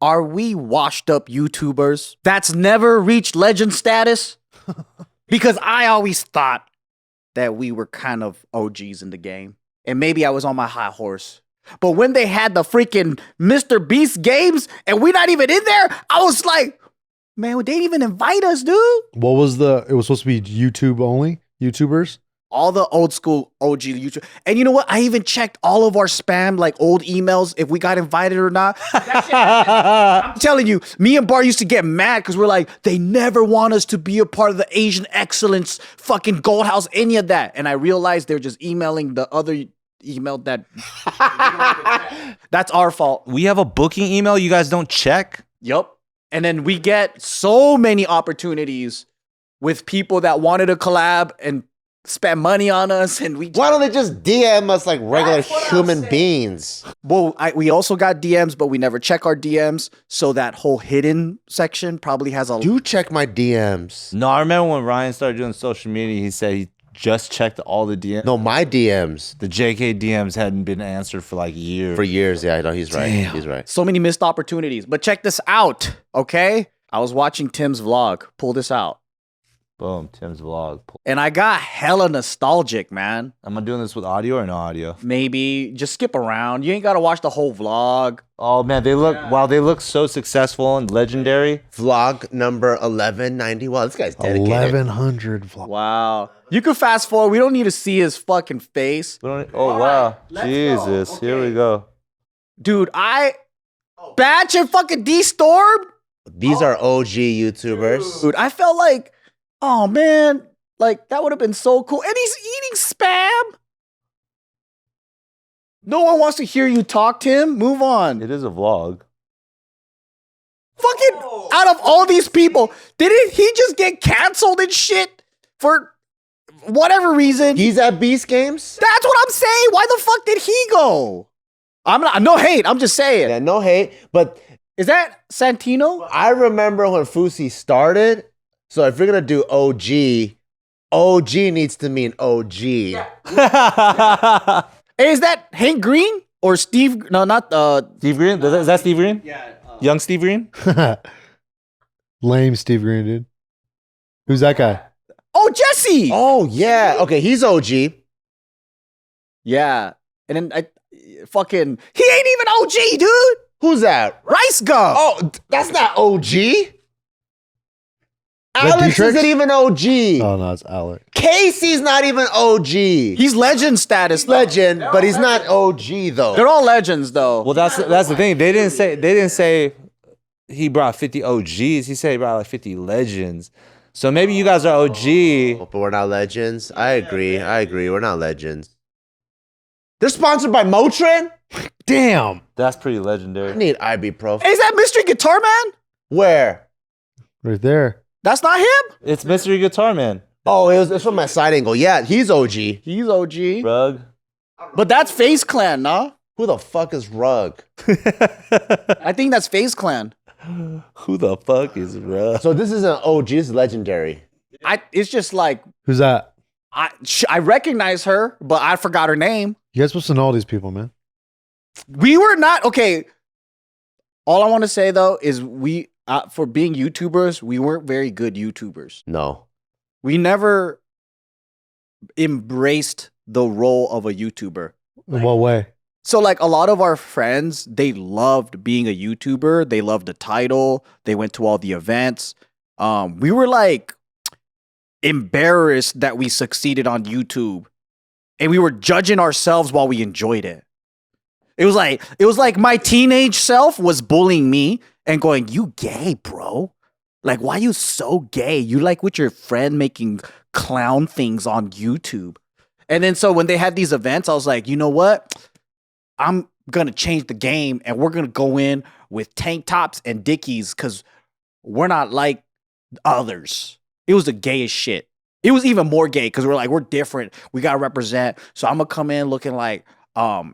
Are we washed up YouTubers that's never reached legend status? Because I always thought that we were kind of OGs in the game. And maybe I was on my high horse. But when they had the freaking Mr. Beast games and we're not even in there, I was like, man, they didn't even invite us, dude. What was it was supposed to be YouTube only? YouTubers? All the old school OG YouTube. And you know what? I even checked all of our spam, like old emails, if we got invited or not. I'm telling you, me and Bart used to get mad because we're like, they never want us to be a part of the Asian Excellence fucking Gold House, any of that. And I realized they're just emailing the other email that. That's our fault. We have a booking email you guys don't check? Yup. And then we get so many opportunities with people that wanted to collab and spend money on us, and why don't they just DM us like regular human beings? Well, we also got DMs, but we never check our DMs, so that whole hidden section probably has a. Do check my DMs. No, I remember when Ryan started doing social media, he said he just checked all the DMs. No, my DMs. The JK DMs hadn't been answered for like years. For years, yeah, I know he's right. Damn. He's right. So many missed opportunities. But check this out, okay? I was watching Tim's vlog. Pull this out. Boom, Tim's vlog. And I got hella nostalgic, man. Am I doing this with audio or no audio? Maybe just skip around. You ain't got to watch the whole vlog. Oh man, they look so successful and legendary. Vlog number 1190. Wow, this guy's dedicated. 1100 vlog. Wow. You can fast forward. We don't need to see his fucking face. Oh wow. Jesus. Okay. Here we go. Dude, Batch and fucking D-Storm? These are OG YouTubers. Dude, I felt like, oh man, like that would have been so cool. And he's eating spam. No one wants to hear you talk, Tim. Move on. It is a vlog. Fucking out of all these people, didn't he just get canceled and shit for whatever reason? He's at Beast Games? That's what I'm saying. Why the fuck did he go? I'm not, no hate. I'm just saying. Yeah, no hate. But is that Santino? I remember when Fusi started. So if you're gonna do OG, OG needs to mean OG. Yeah. Is that Hank Green or Steve? No, not Steve Green. Is that Steve Green? Yeah. Young Steve Green. Lame Steve Green, dude. Who's that guy? Oh, Jesse. Oh yeah. Okay, he's OG. Yeah, and then he ain't even OG, dude. Who's that? Rice Gum. Oh, that's not OG. Alex isn't even OG. Oh no, it's Alex. Casey's not even OG. He's legend status. Legend, but he's not OG though. They're all legends though. Well, that's the thing. They didn't say he brought 50 OGs. He said he brought like 50 legends. So maybe you guys are OG. But we're not legends. I agree. We're not legends. They're sponsored by Motrin? Damn. That's pretty legendary. I need ibuprofen. Is that Mystery Guitar Man? Where? Right there. That's not him? It's Mystery Guitar Man. Oh, it's from my side angle. Yeah, he's OG. He's OG. Rug. But that's FaZe Clan, nah? Who the fuck is Rug? I think that's FaZe Clan. Who the fuck is Rug? So this isn't OG, this is legendary. It's just like, Who's that? I recognize her, but I forgot her name. You guys supposed to know all these people, man. We were not, okay. All I want to say though is for being YouTubers, we weren't very good YouTubers. No. We never embraced the role of a YouTuber. In what way? So like a lot of our friends, they loved being a YouTuber. They loved the title. They went to all the events. We were like embarrassed that we succeeded on YouTube. And we were judging ourselves while we enjoyed it. It was like my teenage self was bullying me and going, "You gay, bro. Like, why you so gay? You like with your friend making clown things on YouTube." And then so when they had these events, I was like, you know what? I'm going to change the game and we're going to go in with tank tops and dickies because we're not like others. It was the gayest shit. It was even more gay because we're different. We got to represent. So I'm going to come in looking like a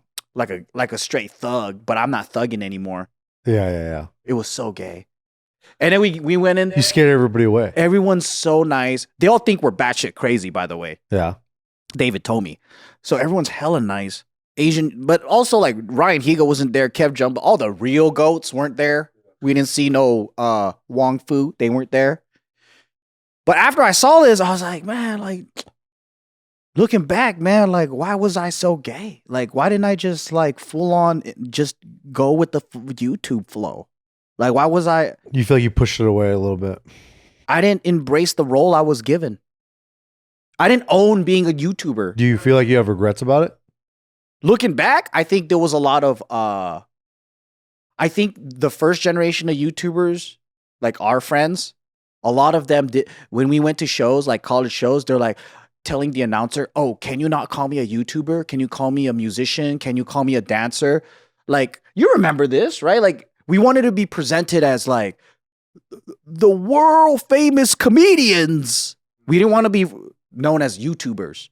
straight thug, but I'm not thugging anymore. Yeah. It was so gay. And then we went in there. You scared everybody away. Everyone's so nice. They all think we're batshit crazy, by the way. Yeah. David told me. So everyone's hella nice. Asian, but also like Ryan Higa wasn't there. Kev Jumbo. All the real goats weren't there. We didn't see no Wong Fu. They weren't there. But after I saw this, I was like, man, like looking back, man, like why was I so gay? Like why didn't I just like full on just go with the YouTube flow? Like why was I? You feel like you pushed it away a little bit. I didn't embrace the role I was given. I didn't own being a YouTuber. Do you feel like you have regrets about it? Looking back, I think there was a lot of I think the first generation of YouTubers, like our friends, a lot of them did when we went to shows, like college shows, they're like telling the announcer, "Oh, can you not call me a YouTuber? Can you call me a musician? Can you call me a dancer?" Like, you remember this, right? Like we wanted to be presented as like the world famous comedians. We didn't want to be known as YouTubers.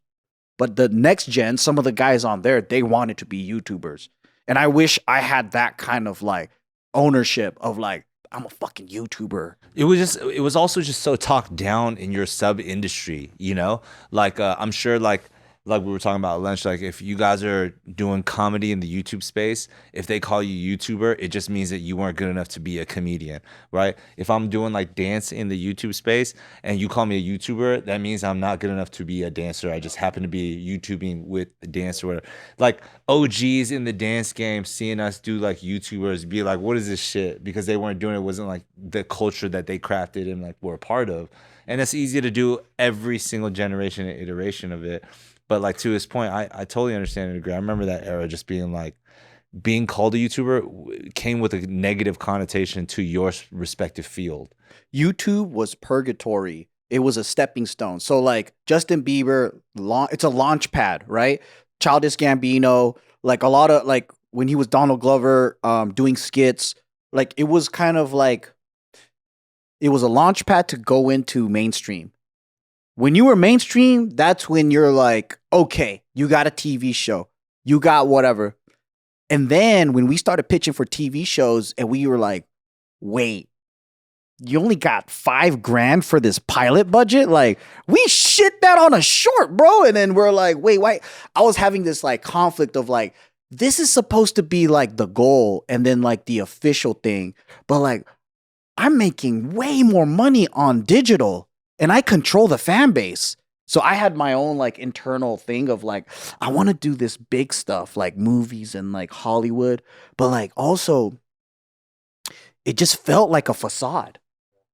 But the next gen, some of the guys on there, they wanted to be YouTubers. And I wish I had that kind of like ownership of like, I'm a fucking YouTuber. It was also just so talked down in your sub industry, you know? Like I'm sure like we were talking about at lunch, like if you guys are doing comedy in the YouTube space, if they call you YouTuber, it just means that you weren't good enough to be a comedian, right? If I'm doing like dance in the YouTube space and you call me a YouTuber, that means I'm not good enough to be a dancer. I just happen to be YouTubing with a dance or whatever. Like OGs in the dance game seeing us do like YouTubers be like, what is this shit? Because they weren't doing it. It wasn't like the culture that they crafted and like were a part of. And it's easy to do every single generation and iteration of it. But like to his point, I totally understand and agree. I remember that era just being like, being called a YouTuber came with a negative connotation to your respective field. YouTube was purgatory. It was a stepping stone. So like Justin Bieber, it's a launch pad, right? Childish Gambino, like a lot of like when he was Donald Glover doing skits, like it was kind of like, it was a launch pad to go into mainstream. When you were mainstream, that's when you're like, okay, you got a TV show, you got whatever. And then when we started pitching for TV shows and we were like, wait, you only got $5,000 for this pilot budget? Like, we shit that on a short, bro. And then we're like, wait, why? I was having this like conflict of like, this is supposed to be like the goal and then like the official thing. But like, I'm making way more money on digital. And I control the fan base. So I had my own like internal thing of like, I want to do this big stuff like movies and like Hollywood. But like also, it just felt like a facade.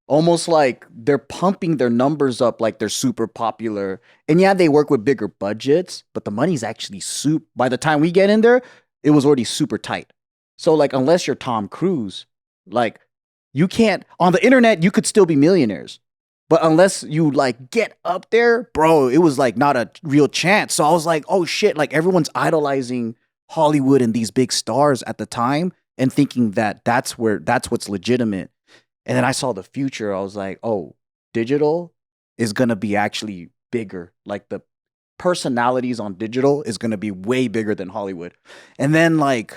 Almost like they're pumping their numbers up like they're super popular. And yeah, they work with bigger budgets, but the money's actually by the time we get in there, it was already super tight. So like, unless you're Tom Cruise, like you can't, on the internet, you could still be millionaires. But unless you like get up there, bro, it was like not a real chance. So I was like, oh shit, like everyone's idolizing Hollywood and these big stars at the time and thinking that that's what's legitimate. And then I saw the future. I was like, oh, digital is going to be actually bigger. Like the personalities on digital is going to be way bigger than Hollywood. And then like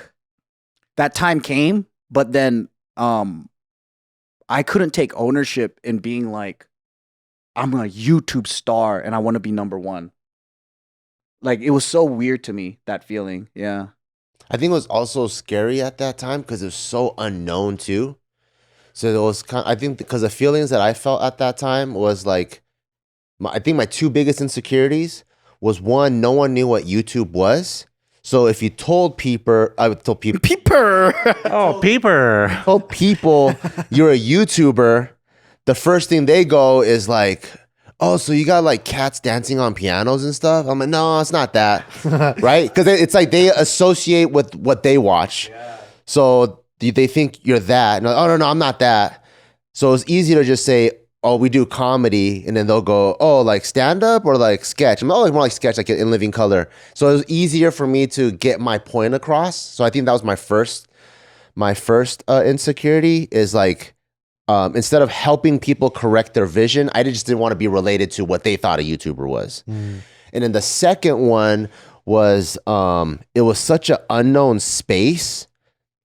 that time came, but then I couldn't take ownership in being like, I'm a YouTube star and I want to be number one. Like it was so weird to me, that feeling. Yeah. I think it was also scary at that time because it was so unknown too. So it was I think because the feelings that I felt at that time was like, I think my two biggest insecurities was one, no one knew what YouTube was. So if you told people, I would tell people, Oh, peeper. told people you're a YouTuber, the first thing they go is like, oh, so you got like cats dancing on pianos and stuff? I'm like, no, it's not that, right? Because it's like they associate with what they watch. Yeah. So they think you're that. And like, oh, no, I'm not that. So it's easy to just say, oh, we do comedy. And then they'll go, oh, like stand-up or like sketch? I'm like, more like sketch, like in living color. So it was easier for me to get my point across. So I think that was my first insecurity is like, instead of helping people correct their vision, I just didn't want to be related to what they thought a YouTuber was. Mm. And then the second one was, it was such an unknown space.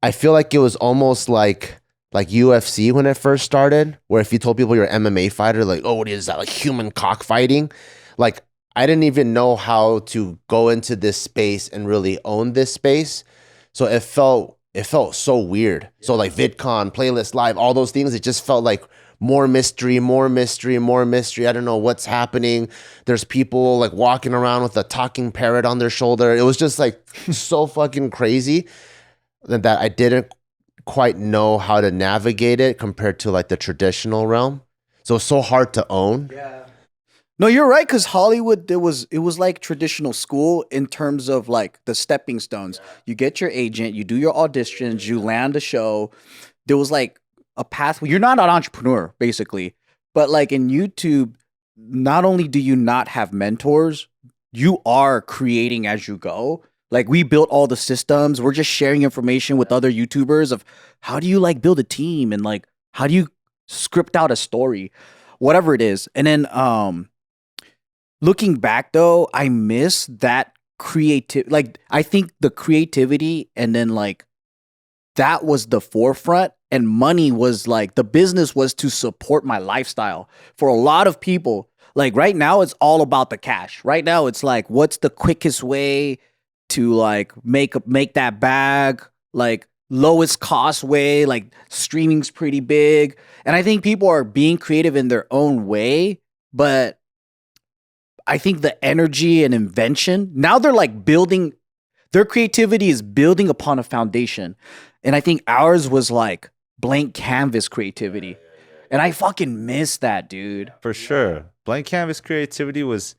I feel like it was almost like UFC when it first started, where if you told people you're an MMA fighter, like, oh, what is that? Like human cockfighting? Like, I didn't even know how to go into this space and really own this space. So it felt it felt so weird. So like VidCon, Playlist Live, all those things, it just felt like more mystery, more mystery, more mystery. I don't know what's happening. There's people like walking around with a talking parrot on their shoulder. It was just like so fucking crazy that I didn't quite know how to navigate it compared to like the traditional realm. So it's so hard to own. No, you're right, because Hollywood, it was like traditional school in terms of like the stepping stones. You get your agent, you do your auditions, you land a show. There was like a pathway. You're not an entrepreneur, basically. But like in YouTube, not only do you not have mentors, you are creating as you go. Like we built all the systems. We're just sharing information with other YouTubers of how do you like build a team and like how do you script out a story, whatever it is. And then looking back though, I miss that creative. Like I think the creativity and then like that was the forefront, and money was like the business was to support my lifestyle. For a lot of people, like right now it's all about the cash. Right now it's like what's the quickest way to like make that bag, like lowest cost way, like streaming's pretty big. And I think people are being creative in their own way, but I think the energy and invention, now they're like building, their creativity is building upon a foundation. And I think ours was like blank canvas creativity. And I fucking miss that, dude. For sure. Blank canvas creativity was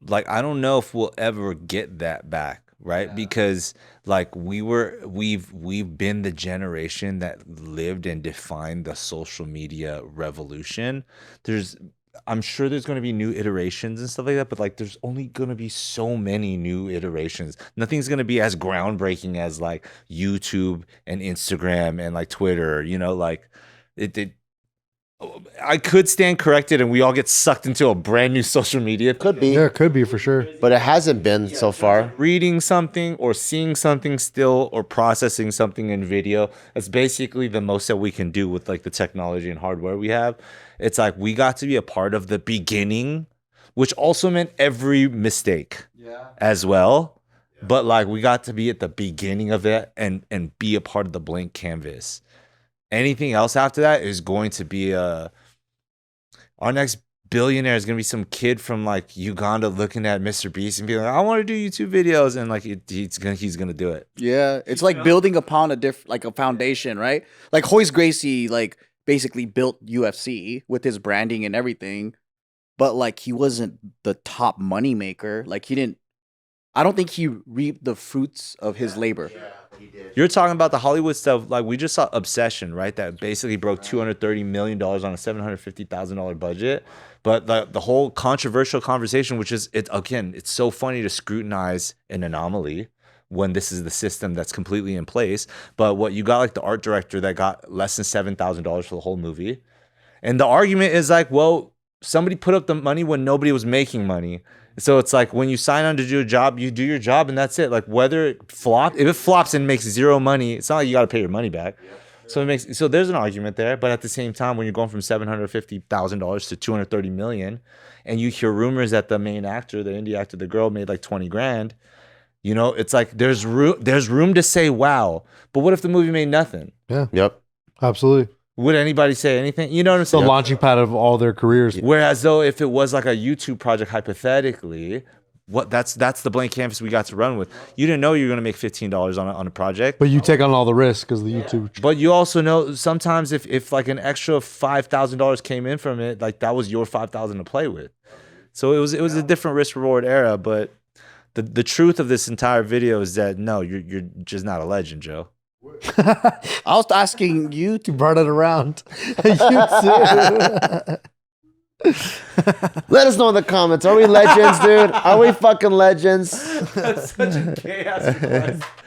like, I don't know if we'll ever get that back, right? Because like we've been the generation that lived and defined the social media revolution. I'm sure there's going to be new iterations and stuff like that, but like there's only going to be so many new iterations. Nothing's going to be as groundbreaking as like YouTube and Instagram and like Twitter, you know, like it I could stand corrected and we all get sucked into a brand new social media. Could be. Yeah, it could be for sure. But it hasn't been so far. Reading something or seeing something still or processing something in video. That's basically the most that we can do with like the technology and hardware we have. It's like we got to be a part of the beginning, which also meant every mistake as well. But like we got to be at the beginning of it and be a part of the blank canvas. Anything else after that is going to be our next billionaire is going to be some kid from like Uganda looking at Mr. Beast and being like, I want to do YouTube videos, and like he's gonna do it. Yeah, it's like building upon a foundation, right? Like Hoist Gracie, like basically built UFC with his branding and everything, but like he wasn't the top money maker. Like I don't think he reaped the fruits of his labor. You're talking about the Hollywood stuff. Like we just saw Obsession, right? That basically broke $230 million on a $750,000 budget. But the whole controversial conversation, which is it's so funny to scrutinize an anomaly when this is the system that's completely in place. But what you got, like the art director that got less than $7,000 for the whole movie. And the argument is like, well, somebody put up the money when nobody was making money. So it's like when you sign on to do a job, you do your job and that's it. Like whether it flops, if it flops and makes zero money, it's not like you got to pay your money back. So there's an argument there. But at the same time, when you're going from $750,000 to $230 million, and you hear rumors that the main actor, the indie actor, the girl made like 20 grand, you know, it's like there's room to say wow. But what if the movie made nothing? Yeah. Yep. Absolutely. Would anybody say anything? You know what I'm It's the saying? launching pad of all their careers. Whereas though, if it was like a YouTube project, hypothetically, that's the blank canvas we got to run with. You didn't know you were going to make $15 on a project. But you take on all the risk because the YouTube. But you also know sometimes if like an extra $5,000 came in from it, like that was your $5,000 to play with. So it was a different risk reward era. But the truth of this entire video is that no, you're just not a legend, Joe. I was asking you to You brought it around. You too. Let us know in the comments. Are we legends, dude? Are we fucking legends? That's such a gay ass request.